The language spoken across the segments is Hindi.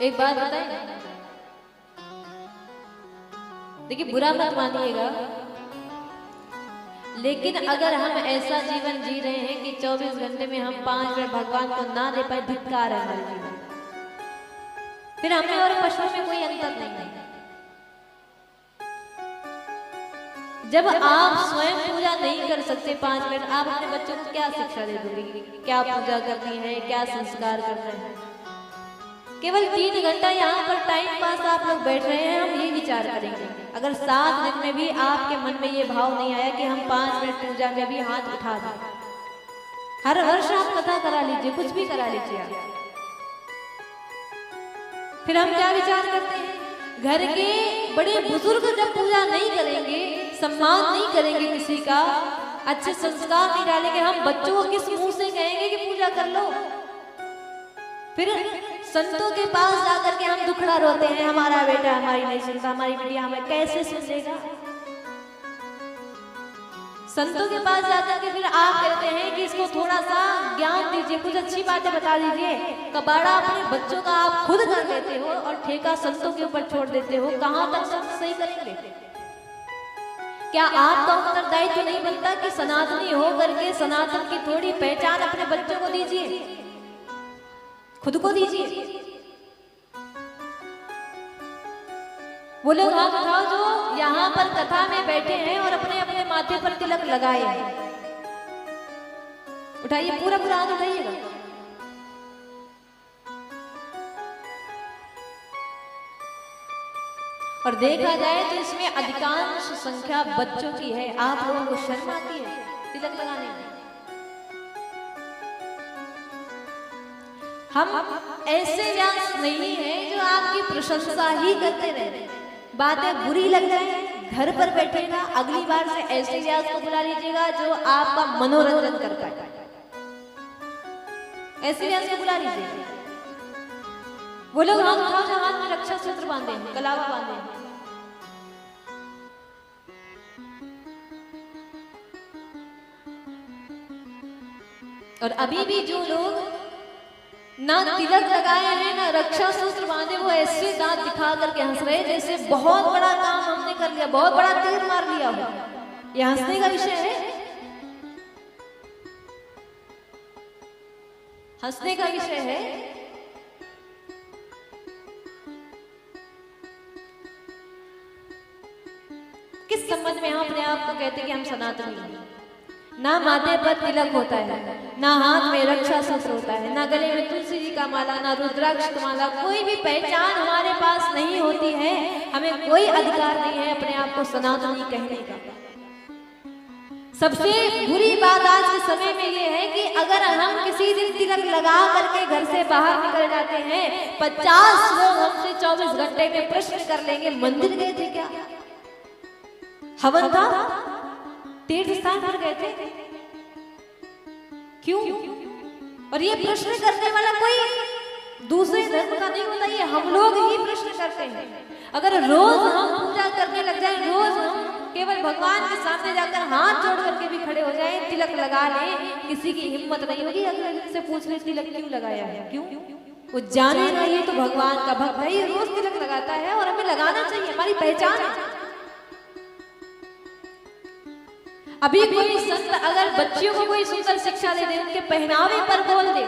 एक बात बताए, देखिए बुरा मत मानिएगा, लेकिन अगर हम ऐसा जीवन जी रहे हैं कि 24 घंटे में हम 5 मिनट भगवान को ना दे पाए, धिक्कार है हमारे जीवन। फिर हमें और पशुओं में कोई अंतर नहीं है। जब आप स्वयं पूजा नहीं कर सकते 5 मिनट, आप अपने बच्चों को क्या शिक्षा दे दोगे? क्या पूजा करनी है, क्या संस्कार करना है? केवल 3 घंटा यहाँ पर टाइम पास आप लोग बैठ रहे हैं, हम ये विचार करेंगे। अगर 7 दिन में भी आपके मन में ये भाव नहीं आया कि हम 5 मिनट पूजा में भी हाथ उठा दें, हर वर्ष आप कथा करा लीजिए, कुछ भी करा लीजिए आप, फिर हम क्या विचार करते हैं? घर के बड़े बुजुर्ग जब पूजा नहीं करेंगे, सम्मान नहीं करेंगे किसी का, अच्छे संस्कार नहीं डालेंगे, हम बच्चों को किस मुंह से कहेंगे कि पूजा कर लो? फिर संतों के पास जाकर के हम दुखड़ा रोते हैं, हमारा बेटा हमारी नहीं सुनता, हमारी बेटिया हमें कैसे सुनेगा? संतों के पास जाकर के फिर आप कहते हैं कि इसको थोड़ा सा ज्ञान दीजिए, कुछ अच्छी बातें बता दीजिए। कबाड़ा अपने बच्चों का आप खुद कर लेते हो और ठेका संतों के ऊपर छोड़ देते हो। कहां तक संत सही करेंगे? क्या आपका उत्तरदायित्व नहीं बनता कि सनातनी हो करके सनातन की थोड़ी पहचान अपने बच्चों को दीजिए, खुद को दीजिए? वो लोग हाथ उठाओ जो यहाँ पर कथा में बैठे हैं और अपने अपने माथे पर तिलक लगाए हैं, उठाइए, पूरा पूरा हाथ उठाइएगा। और देखा जाए तो इसमें अधिकांश संख्या बच्चों की है। आप लोगों को शर्म आती है तिलक लगाने में? हम ऐसे व्यास नहीं है जो आपकी प्रशंसा ही करते रहे, बातें बुरी लग जाए घर पर बैठेगा, अगली बार से ऐसे व्यास को बुला लीजिएगा जो आपका मनोरंजन कर पाए, ऐसे व्यास को बुला लीजिएगा। वो लोग हाथ उठाओ जो हाथ में रक्षा सूत्र बांधे हैं, कलावा बांधे हैं। और अभी भी जो लोग ना तिलक लगाए हैं ना रक्षा सूत्र बांधे, वो ऐसे दांत दिखा करके हंस रहे जैसे बहुत बड़ा काम हमने कर लिया, बहुत बड़ा तीर मार लिया हो। यह हंसने का विषय है? हंसने का विषय है? किस संबंध में हम अपने आप को कहते हैं कि हम सनातनी हैं? ना माथे पर तिलक होता है, ना हाथ में रक्षा सूत्र होता है, ना गले में तुलसी जी का माला, ना रुद्राक्ष की माला, कोई भी पहचान हमारे पास नहीं होती है। हमें कोई अधिकार नहीं है अपने आप को सनातनी कहने का। सबसे बुरी बात आज के समय में ये है कि अगर हम किसी दिन तिलक लगा करके घर से बाहर निकल जाते हैं, 50 लोग हमसे 24 घंटे में प्रश्न कर लेंगे, मंदिर गए थे क्या, हवन था, तीर्थ स्थान पर गए थे, क्यों? और ये प्रश्न करने वाला कोई दूसरे धर्म का नहीं होता, ये हम लोग ही प्रश्न करते हैं। अगर रोज हम पूजा करने लग जाए, रोज हम केवल भगवान के सामने जाकर हाथ जोड़ करके भी खड़े हो जाए, तिलक लगा ले, किसी की हिम्मत नहीं होगी अगले दिन से पूछ ले तिलक क्यों लगाया है, क्यों? वो जाने ना ये तो भगवान का भक्त है, रोज तिलक लगाता है और हमें लगाना चाहिए, हमारी पहचान है। अभी कोई संत अगर बच्चियों को कोई सुंदर शिक्षा दे दे, उनके पहनावे पर बोल दे,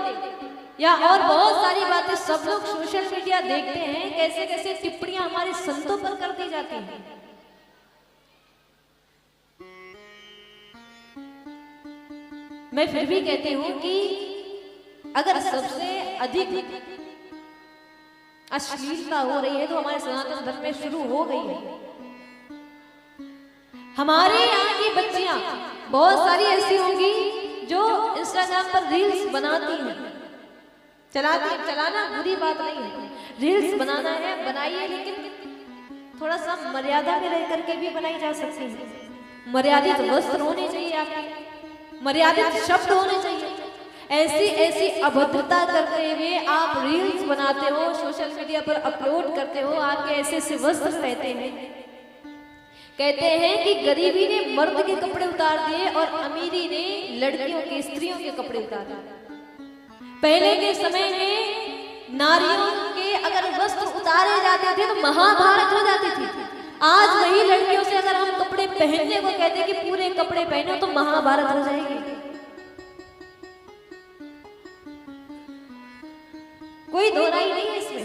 या और बहुत सारी बातें, सब लोग सोशल मीडिया देखते हैं कैसे कैसे टिप्पणियां हमारे संतों पर कर दी जाती हैं। मैं फिर भी कहती हूं कि अगर सबसे अधिक अश्लीलता हो रही है तो हमारे सनातन धर्म में शुरू हो गई है। हमारे यहाँ की बच्चियां बहुत सारी ऐसी होंगी जो इंस्टाग्राम पर रील्स बनाती हैं, चलाना बुरी बात नहीं है, रील्स बनाना है बनाइए, लेकिन थोड़ा सा मर्यादा में रह करके भी बनाई जा सकती है। मर्यादित वस्त्र होने चाहिए आपके, मर्यादित शब्द होने चाहिए। ऐसी अभद्रता करते हुए आप रील्स बनाते हो, सोशल मीडिया पर अपलोड करते हो, आपके ऐसे वस्त्र रहते हैं। कहते हैं कि गरीबी ने मर्द के कपड़े उतार दिए और अमीरी ने लड़कियों के, स्त्रियों के कपड़े उतार दिए। पहले के समय में नारियों के अगर वस्त्र उतारे जाते थे तो महाभारत हो जाती थी। आज वही लड़कियों से अगर हम कपड़े पहनने को कहते कि पूरे कपड़े पहनो तो महाभारत हो जाएगी। कोई दो राय नहीं है इसमें।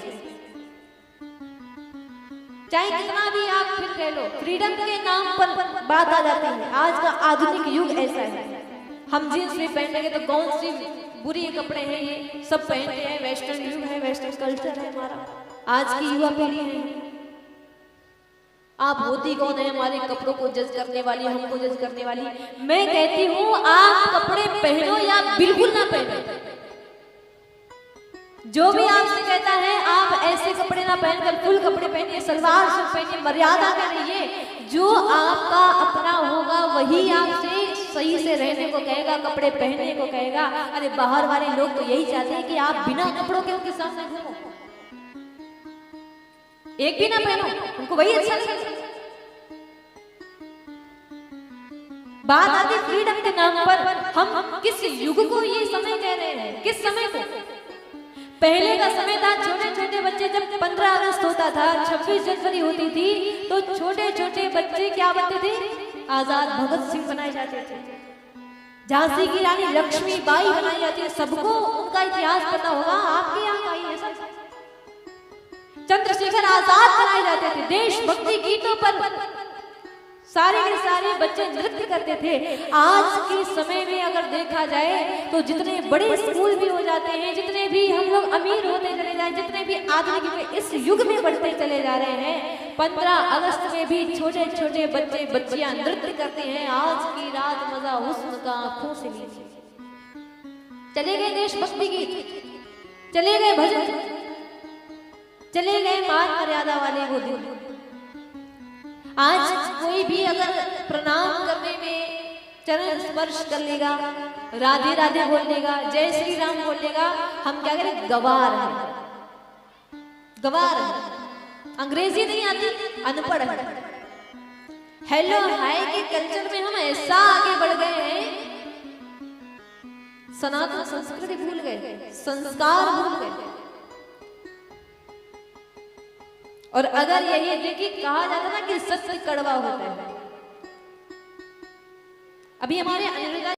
चाहे कितना भी आप फिर कह लो, फ्रीडम के नाम पर बात आ जाती है। आज का आधुनिक युग ऐसा है, हम जींस भी पहनेंगे तो कौन सी बुरी कपड़े हैं, ये सब पहनते हैं। वेस्टर्न युग है, वेस्टर्न कल्चर है हमारा। आज की युवा पीढ़ी है। आप होती कौन है हमारे कपड़ों को जज करने वाली, हमको जज करने वाली? मैं कहती हूँ आप कपड़े पहनो या बिल्कुल ना पहनो। जो भी आपसे कहता है आप ऐसे कपड़े ना पहनकर फुल कपड़े पहनिए, सलवार सूट पहनिए, मर्यादा में रहिए। जो आपका अपना होगा वही आपसे सही से रहने को कहेगा, कपड़े पहनने को कहेगा। अरे बाहर वाले लोग तो यही चाहते हैं कि आप बिना कपड़ों के उनके सामने घूमो, एक भी ना पहनो, उनको वही अच्छा लगता है। बात आती फ्रीडम के नाम पर हम किस युग को ये समय कह रहे हैं, किस समय को? पहले का समय था, छोटे छोटे बच्चे, जब 15 अगस्त होता था, 26 जनवरी होती थी, तो छोटे छोटे बच्चे क्या बनते थे? आजाद भगत सिंह बनाए जाते थे, झांसी की रानी लक्ष्मीबाई बनाई जाती है। सबको उनका इतिहास पता होगा, आपके यहाँ का ही है सब। चंद्रशेखर आजाद बनाए जाते थे। देशभक्ति गीतों पर सारे के सारे बच्चे नृत्य करते थे। आज के समय में अगर देखा जाए तो जितने बड़े स्कूल भी हो जाते हैं, जितने भी हम लोग अमीर होते चले जाए, जितने भी आधुनिक में इस युग में बढ़ते चले जा रहे हैं, 15 अगस्त में भी छोटे छोटे बच्चे बच्चियां नृत्य करते हैं। आज की रात मजा हुस्न का आंखों से लीजिए। चले गए देशभक्ति गीत, चले गए भजन, चले गए मान मर्यादा वाले वो दिन। आज कोई भी अगर प्रणाम करने में चरण स्पर्श कर लेगा, राधे राधे बोल लेगा, जय श्री राम बोल लेगा, हम क्या करें? गवार है, गवार है। अंग्रेजी नहीं आती, अनपढ़ है। हेलो हाय के कल्चर में हम ऐसा आगे बढ़ गए हैं, सनातन संस्कृति भूल गए, संस्कार भूल गए। और अगर यही देखिए कहा जाता ना कि सत्य कड़वा होता है। अभी हमारे अनिरुद्ध